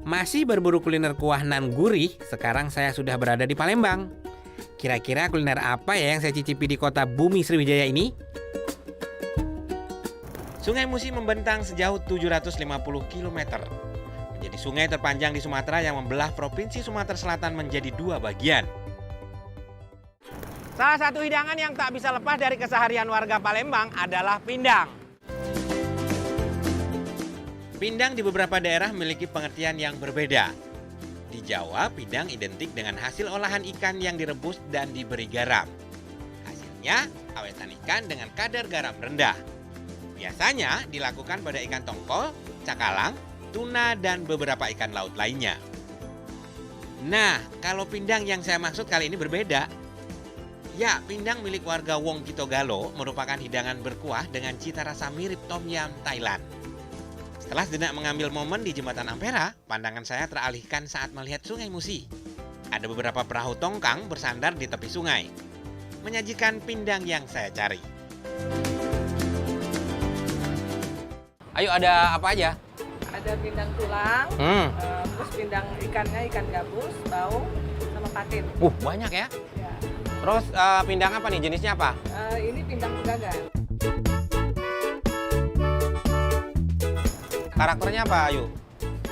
Masih berburu kuliner kuah nan gurih, sekarang saya sudah berada di Palembang. Kira-kira kuliner apa ya yang saya cicipi di kota Bumi Sriwijaya ini? Sungai Musi membentang sejauh 750 km. Menjadi sungai terpanjang di Sumatera yang membelah Provinsi Sumatera Selatan menjadi dua bagian. Salah satu hidangan yang tak bisa lepas dari keseharian warga Palembang adalah pindang. Pindang di beberapa daerah memiliki pengertian yang berbeda. Di Jawa, pindang identik dengan hasil olahan ikan yang direbus dan diberi garam. Hasilnya, awetan ikan dengan kadar garam rendah. Biasanya dilakukan pada ikan tongkol, cakalang, tuna, dan beberapa ikan laut lainnya. Nah, kalau pindang yang saya maksud kali ini berbeda. Ya, pindang milik warga Wong Kitogalo merupakan hidangan berkuah dengan cita rasa mirip tom yum Thailand. Setelah sejenak mengambil momen di Jembatan Ampera, pandangan saya teralihkan saat melihat Sungai Musi. Ada beberapa perahu tongkang bersandar di tepi sungai, menyajikan pindang yang saya cari. Ayo, ada apa aja? Ada pindang tulang, terus pindang ikannya ikan gabus, baung, sama patin. Banyak ya? Ya. Terus pindang apa nih? Jenisnya apa? Ini pindang pegagan. Karakternya apa, Ayu?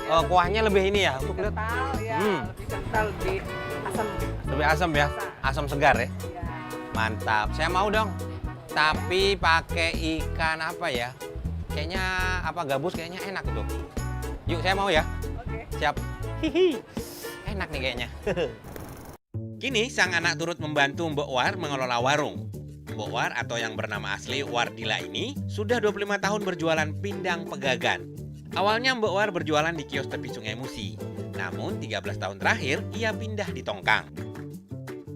Kuahnya lebih ini ya? Lebih kental, ya. Lebih kental, lebih asam. Lebih asam ya? Asam segar ya? Ya. Mantap. Saya mau dong. Tapi pakai ikan apa ya? Kayaknya apa gabus kayaknya enak itu. Yuk, saya mau ya. Oke. Siap. Hihi. Enak nih kayaknya. Kini sang anak turut membantu Mbok War mengelola warung. Mbok War atau yang bernama asli Wardila ini sudah 25 tahun berjualan pindang pegagan. Awalnya Mbok War berjualan di kios tepi Sungai Musi. Namun 13 tahun terakhir ia pindah di Tongkang.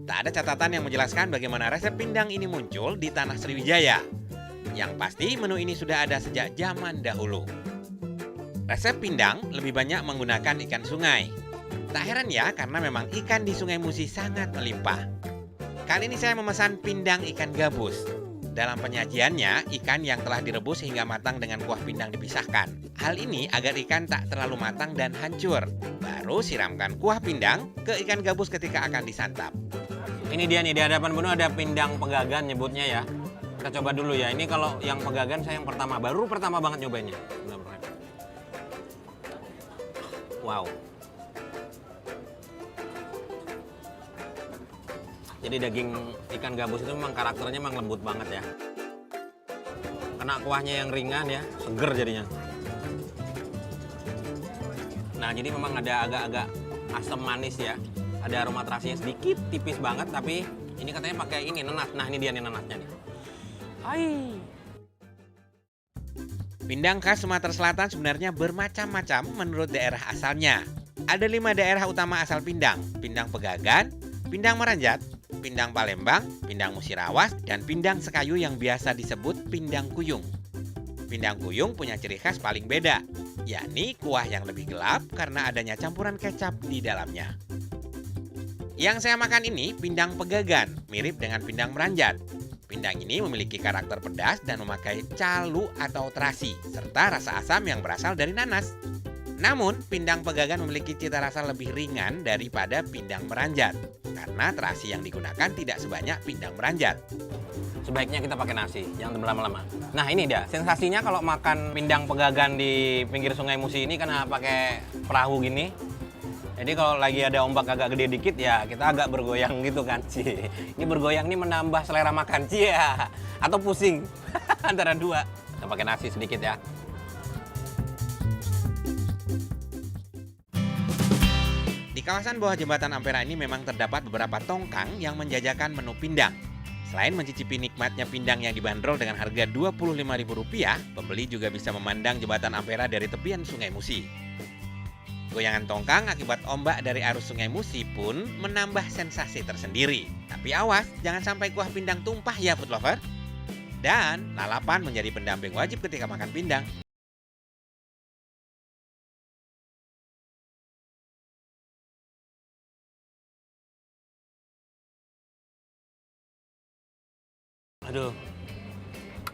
Tak ada catatan yang menjelaskan bagaimana resep pindang ini muncul di tanah Sriwijaya. Yang pasti menu ini sudah ada sejak zaman dahulu. Resep pindang lebih banyak menggunakan ikan sungai. Tak heran ya karena memang ikan di Sungai Musi sangat melimpah. Kali ini saya memesan pindang ikan gabus. Dalam penyajiannya, ikan yang telah direbus hingga matang dengan kuah pindang dipisahkan. Hal ini agar ikan tak terlalu matang dan hancur. Baru siramkan kuah pindang ke ikan gabus ketika akan disantap. Ini dia nih, di hadapan Bunu ada pindang pegagan nyebutnya ya. Kita coba dulu ya. Ini kalau yang pegagan saya yang baru pertama banget nyobainnya. Wow. Jadi daging ikan gabus itu memang karakternya memang lembut banget ya. Kena kuahnya yang ringan ya, seger jadinya. Nah, jadi memang ada agak-agak asam manis ya. Ada aroma terasinya sedikit, tipis banget, tapi ini katanya pakai ini nenat. Nah, ini dia nih nenatnya nih. Hai. Pindang khas Sumatera Selatan sebenarnya bermacam-macam menurut daerah asalnya. Ada 5 daerah utama asal pindang. Pindang Pegagan, Pindang Meranjat, Pindang Palembang, Pindang Musirawas, dan Pindang Sekayu yang biasa disebut Pindang Kuyung. Pindang Kuyung punya ciri khas paling beda, yakni kuah yang lebih gelap karena adanya campuran kecap di dalamnya. Yang saya makan ini pindang pegagan, mirip dengan pindang meranjat. Pindang ini memiliki karakter pedas dan memakai calu atau terasi, serta rasa asam yang berasal dari nanas. Namun, pindang pegagan memiliki cita rasa lebih ringan daripada pindang meranjat, karena terasi yang digunakan tidak sebanyak pindang meranjat. Sebaiknya kita pakai nasi, jangan lama-lama. Nah, ini dia, sensasinya kalau makan pindang pegagan di pinggir Sungai Musi ini karena pakai perahu gini. Jadi kalau lagi ada ombak agak gede dikit ya kita agak bergoyang gitu kan. Ini bergoyang ini menambah selera makan, atau pusing antara dua. Kita pakai nasi sedikit ya. Di kawasan bawah jembatan Ampera ini memang terdapat beberapa tongkang yang menjajakan menu pindang. Selain mencicipi nikmatnya pindang yang dibanderol dengan harga Rp25.000, pembeli juga bisa memandang jembatan Ampera dari tepian Sungai Musi. Goyangan tongkang akibat ombak dari arus Sungai Musi pun menambah sensasi tersendiri. Tapi awas, jangan sampai kuah pindang tumpah ya food lover. Dan lalapan menjadi pendamping wajib ketika makan pindang. Aduh,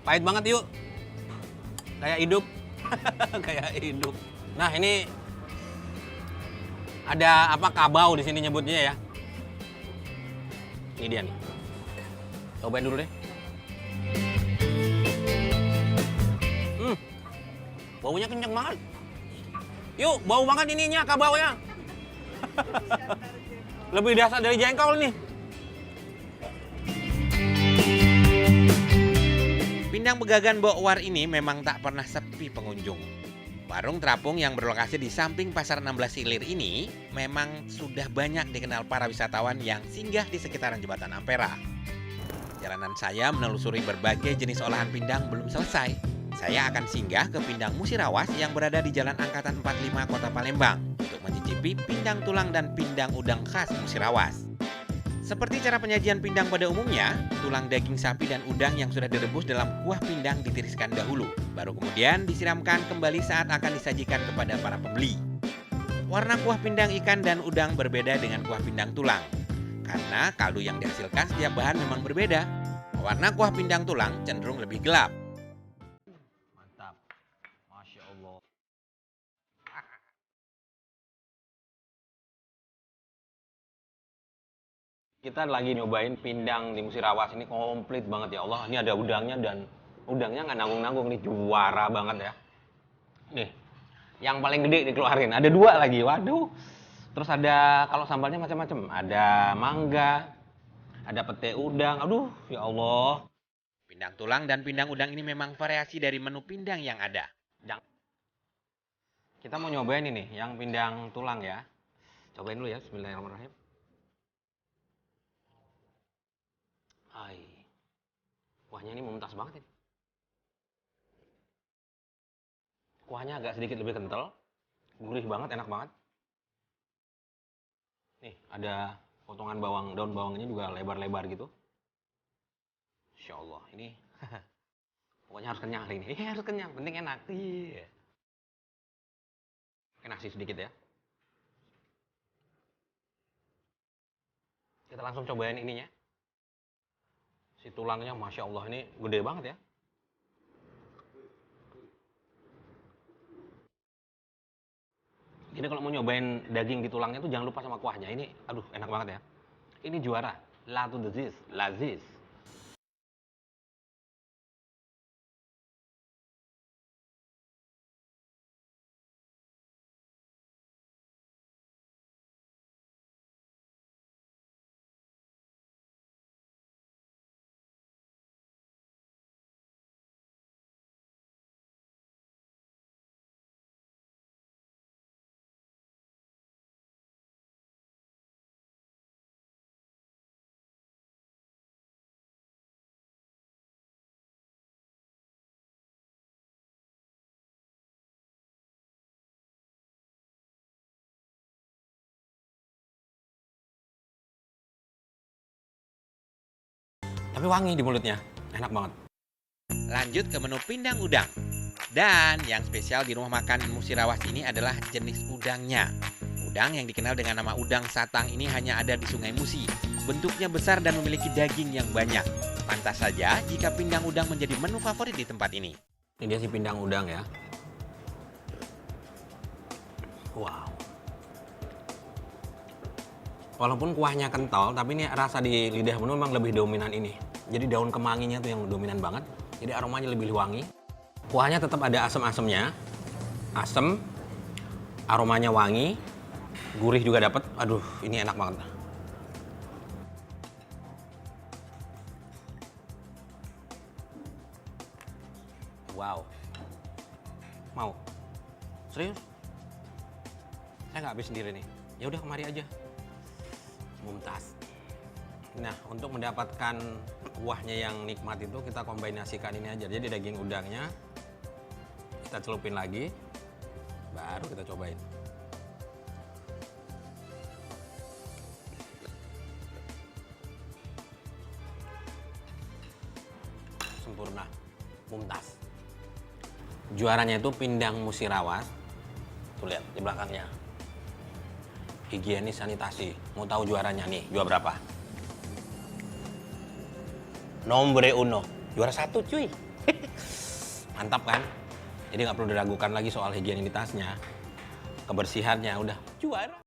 pahit banget yuk. Kayak hidup. Kayak hidup. Nah, ini Ada apa kabau di sini nyebutnya ya. Ini dia nih. Cobain dulu deh. Baunya kenceng banget. Yuk, bau banget ininya kabaunya. Lebih dahsyat dari jengkol nih. Pindang Pegagan Bokwar ini memang tak pernah sepi pengunjung. Warung terapung yang berlokasi di samping Pasar 16 Ilir ini memang sudah banyak dikenal para wisatawan yang singgah di sekitaran Jembatan Ampera. Perjalanan saya menelusuri berbagai jenis olahan pindang belum selesai. Saya akan singgah ke Pindang Musirawas yang berada di Jalan Angkatan 45 Kota Palembang untuk mencicipi pindang tulang dan pindang udang khas Musirawas. Seperti cara penyajian pindang pada umumnya, tulang daging sapi dan udang yang sudah direbus dalam kuah pindang ditiriskan dahulu, baru kemudian disiramkan kembali saat akan disajikan kepada para pembeli. Warna kuah pindang ikan dan udang berbeda dengan kuah pindang tulang, karena kaldu yang dihasilkan setiap bahan memang berbeda. Warna kuah pindang tulang cenderung lebih gelap. Mantap. Masya Allah. Kita lagi nyobain pindang di Musirawas ini komplit banget ya Allah. Ini ada udangnya dan udangnya nggak nanggung-nanggung nih, juara banget ya. Nih, yang paling gede dikeluarin. Ada 2 lagi, waduh. Terus ada kalau sambalnya macam-macam. Ada mangga, ada pete udang. Aduh, ya Allah. Pindang tulang dan pindang udang ini memang variasi dari menu pindang yang ada. Kita mau nyobain ini, yang pindang tulang ya. Cobain dulu ya, bismillahirrahmanirrahim. Hai. Kuahnya ini mumtaz banget ini. Kuahnya agak sedikit lebih kental. Gurih banget, enak banget. Nih, ada potongan bawang, daun bawangnya juga lebar-lebar gitu. Insya Allah, ini pokoknya harus kenyang hari ini. Harus kenyang, penting enak. Iya. Enak sih sedikit ya. Kita langsung cobain ininya. Si tulangnya, Masya Allah, ini gede banget ya. Jadi kalau mau nyobain daging di tulangnya tuh jangan lupa sama kuahnya. Ini, aduh, enak banget ya. Ini juara. Laziz. Tapi wangi di mulutnya. Enak banget. Lanjut ke menu pindang udang. Dan yang spesial di rumah makan Musirawas ini adalah jenis udangnya. Udang yang dikenal dengan nama udang satang ini hanya ada di Sungai Musi. Bentuknya besar dan memiliki daging yang banyak. Pantas saja jika pindang udang menjadi menu favorit di tempat ini. Ini dia si pindang udang ya. Wow. Walaupun kuahnya kental, tapi ini rasa di lidah menu memang lebih dominan ini. Jadi daun kemanginya tuh yang dominan banget. Jadi aromanya lebih wangi. Kuahnya tetap ada asam-asamnya. Asam, aromanya wangi, gurih juga dapat. Aduh, ini enak banget. Wow. Mau? Serius? Saya nggak habis sendiri nih. Ya udah kemari aja. Mumtaz. Nah, untuk mendapatkan kuahnya yang nikmat itu kita kombinasikan ini aja. Jadi daging udangnya kita celupin lagi, baru kita cobain. Sempurna, mumtaz. Juaranya itu pindang Musirawas. Tuh lihat di belakangnya. Higienis sanitasi. Mau tahu juaranya nih, juara berapa? Nombre uno. Juara 1 cuy. Mantap kan? Jadi nggak perlu diragukan lagi soal higienitasnya. Kebersihannya udah juara.